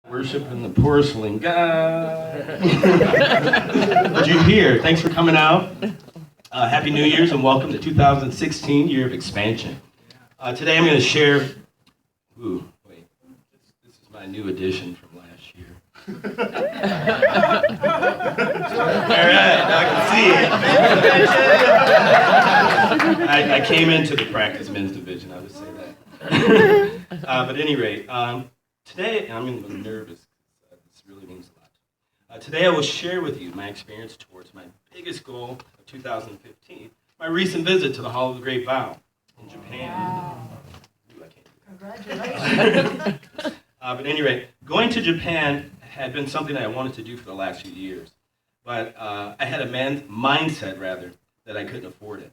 Worshiping the porcelain god. But you're here. Thanks for coming out. Happy New Year's and welcome to 2016, Year of Expansion. Today I'm going to share. Ooh, wait. This is my new edition from last year. All right, I can see it. I came into the practice men's division, I would say that. But at any rate, today, I'm a little nervous. This really means a lot. Today I will share with you my experience towards my biggest goal of 2015, my recent visit to the Hall of the Great Vow in Japan. Wow. Ooh, I can't do that. Congratulations. But at any rate, going to Japan had been something that I wanted to do for the last few years. But I had a mindset, that I couldn't afford it.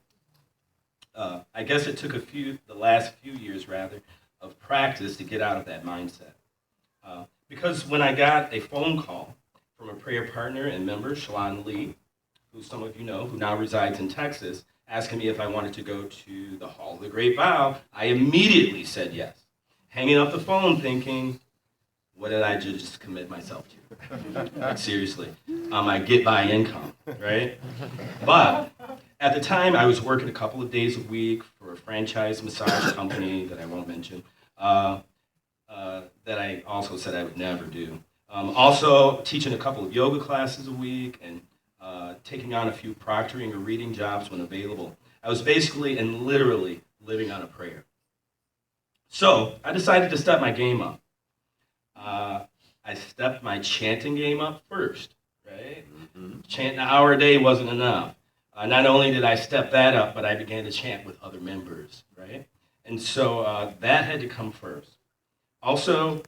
I guess it took the last few years, of practice to get out of that mindset. Because when I got a phone call from a prayer partner and member, Shalon Lee, who some of you know, who now resides in Texas, asking me if I wanted to go to the Hall of the Great Vow, I immediately said yes. Hanging up the phone thinking, what did I just commit myself to? Like, seriously. I get by income, right? But at the time, I was working a couple of days a week for a franchise massage company that I won't mention, that I also said I would never do. Also, teaching a couple of yoga classes a week and taking on a few proctoring or reading jobs when available. I was basically and literally living on a prayer. So I decided to step my game up. I stepped my chanting game up first, right? Chanting an hour a day wasn't enough. Not only did I step that up, but I began to chant with other members, right? And so that had to come first. Also,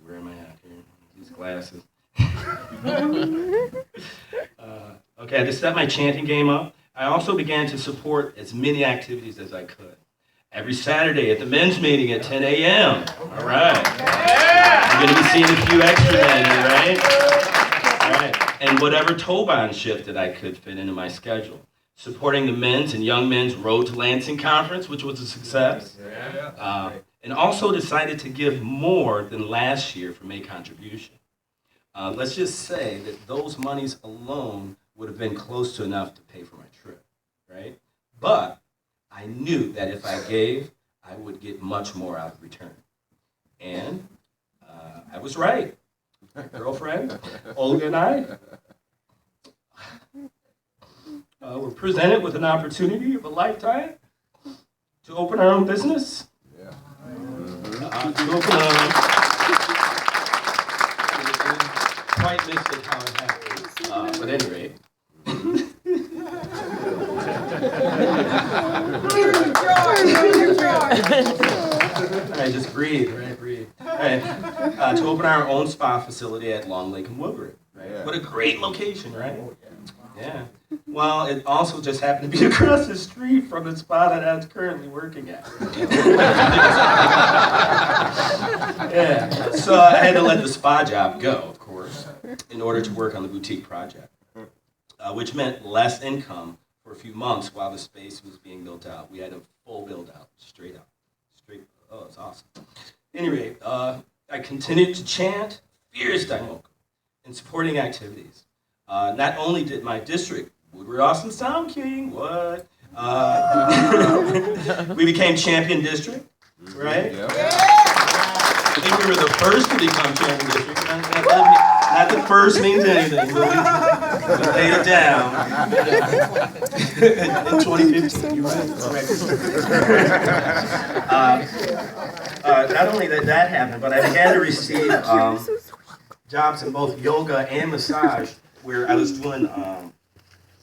where am I at here? These glasses. Okay, I just stepped my chanting game up. I also began to support as many activities as I could. Every Saturday at the men's meeting at 10 a.m. All right. You're going to be seeing a few extra men here, right? All right. And whatever Toban shift that I could fit into my schedule. Supporting the men's and young men's Road to Lansing Conference, which was a success. And also decided to give more than last year for May contribution. Let's just say that those monies alone would have been close to enough to pay for my trip, right? But I knew that if I gave, I would get much more out of return. And I was right. My girlfriend, Olga, and I were presented with an opportunity of a lifetime to open our own business. Quite missed it how it happened. But at any rate. All right, just breathe, right? Breathe. All right. To open our own spa facility at Long Lake and Woodward, right? Yeah. What a great location, right? Yeah. Well, it also just happened to be across the street from the spa that I was currently working at. Yeah. So I had to let the spa job go, of course, in order to work on the boutique project, which meant less income for a few months while the space was being built out. We had a full build out, straight up. Oh, it's awesome. Anyway, I continued to chant fierce daimoku in supporting activities. Not only did my district, Woodward Austin Sound King, we became champion district, right? Yeah. I think we were the first to become champion district. Not the first means anything, but we laid it down. In 2015, you're right. Not only did that happen, but I began to receive jobs in both yoga and massage, where I was doing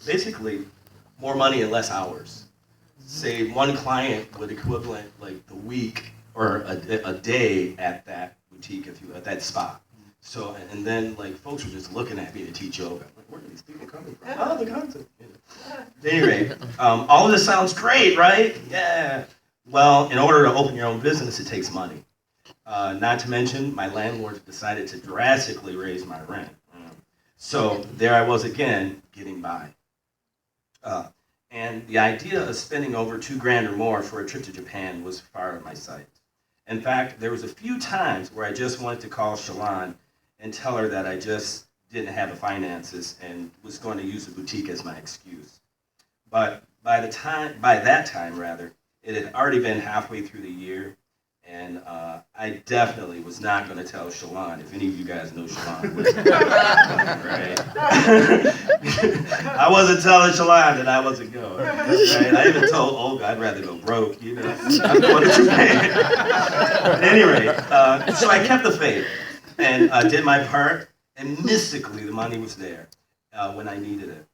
basically more money in less hours. Say one client would equivalent like the week or a day at that boutique, if you at that spa. So and then like folks were just looking at me to teach yoga. Like, where are these people coming from? Oh, the concept. At any rate, all of this sounds great, right? Yeah. Well, in order to open your own business, it takes money. Not to mention, my landlord decided to drastically raise my rent. So there I was again, getting by. And the idea of spending over $2,000 or more for a trip to Japan was far out of my sight. In fact, there was a few times where I just wanted to call Shalon and tell her that I just didn't have the finances and was going to use the boutique as my excuse. But by that time, it had already been halfway through the year, and I definitely was not going to tell Shalon, if any of you guys know Shalon. Right? I wasn't telling Shalon that I wasn't going. Right? I even told Olga I'd rather go broke, you know. I'm going to Japan. At any rate, so I kept the faith and did my part, and mystically the money was there when I needed it.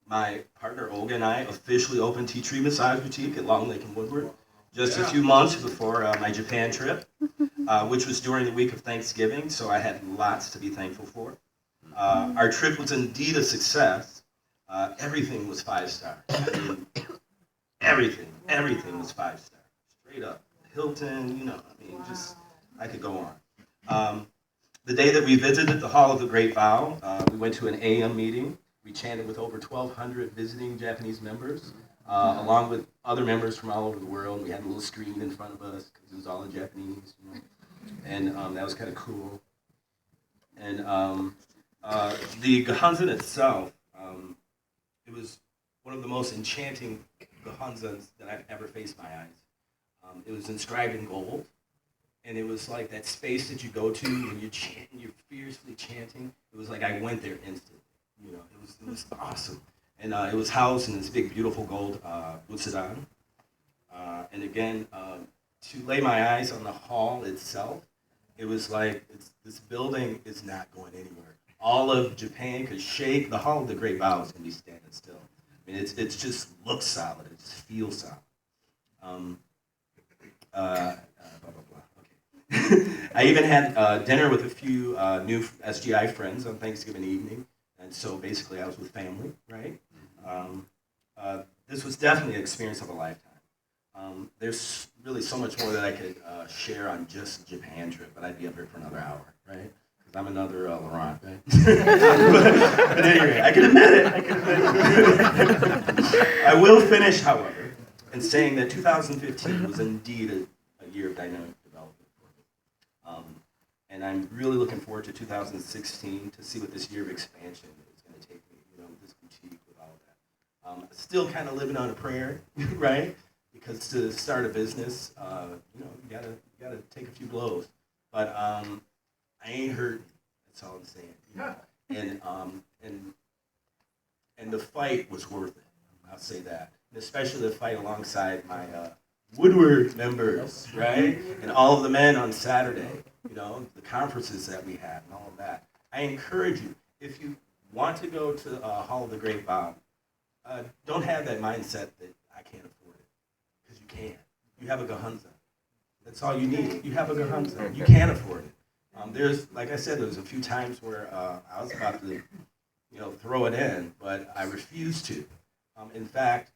My partner Olga and I officially opened Tea Tree Massage Boutique at Long Lake and Woodward just a few months before my Japan trip, which was during the week of Thanksgiving, so I had lots to be thankful for. Our trip was indeed a success. Everything was 5-star. I mean, everything was 5-star. Straight up. Hilton, you know, I mean, just, I could go on. The day that we visited the Hall of the Great Vow, we went to an AM meeting. We chanted with over 1,200 visiting Japanese members, along with other members from all over the world. We had a little screen in front of us because it was all in Japanese, you know? And that was kind of cool. And the Gohonzon itself, it was one of the most enchanting Gohonzons that I've ever faced my eyes. It was inscribed in gold, and it was like that space that you go to when you're chanting, you're fiercely chanting. It was like I went there instantly. You know, it was awesome. And it was housed in this big, beautiful gold Butsudan. And again, to lay my eyes on the hall itself, it was like, this building is not going anywhere. All of Japan could shake. The Hall of the Great Vow is going to be standing still. I mean, it just looks solid. It just feels solid. Blah, blah, blah. Okay. I even had dinner with a few new SGI friends on Thanksgiving evening. And so basically I was with family, right? This was definitely an experience of a lifetime. There's really so much more that I could share on just the Japan trip, but I'd be up here for another hour, right? Because I'm another Laurent, right? But anyway, I can admit it. I will finish, however, in saying that 2015 was indeed a year of dynamic development for me. And I'm really looking forward to 2016 to see what this year of expansion is going to take me, you know, with this boutique, with all of that. Still kind of living on a prayer, right? Because to start a business, you know, you gotta take a few blows. But I ain't hurting. That's all I'm saying. You know? And the fight was worth it. I'll say that. And especially the fight alongside my Woodward members, right? And all of the men on Saturday. You know, the conferences that we had and all of that. I encourage you, if you want to go to Hall of the Great Vow, don't have that mindset that I can't afford it, because you can. You have a Gohonzon. That's all you need. You have a Gohonzon. You can afford it. There's, like I said, there was a few times where I was about to, you know, throw it in, but I refused to. In fact,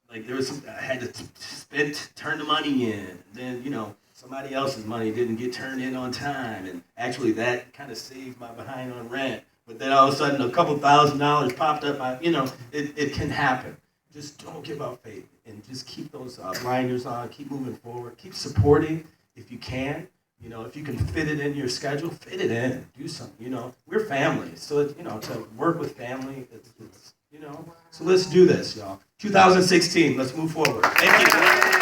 like I had to turn the money in, and then, you know, somebody else's money didn't get turned in on time, and actually that kind of saved my behind on rent. But then all of a sudden, a couple $1,000s popped up. You know, it can happen. Just don't give up faith, and just keep those blinders on. Keep moving forward. Keep supporting if you can. You know, if you can fit it in your schedule, fit it in. Do something. You know, we're family, so you know, to work with family, it's you know. So let's do this, y'all. 2016. Let's move forward. Thank you.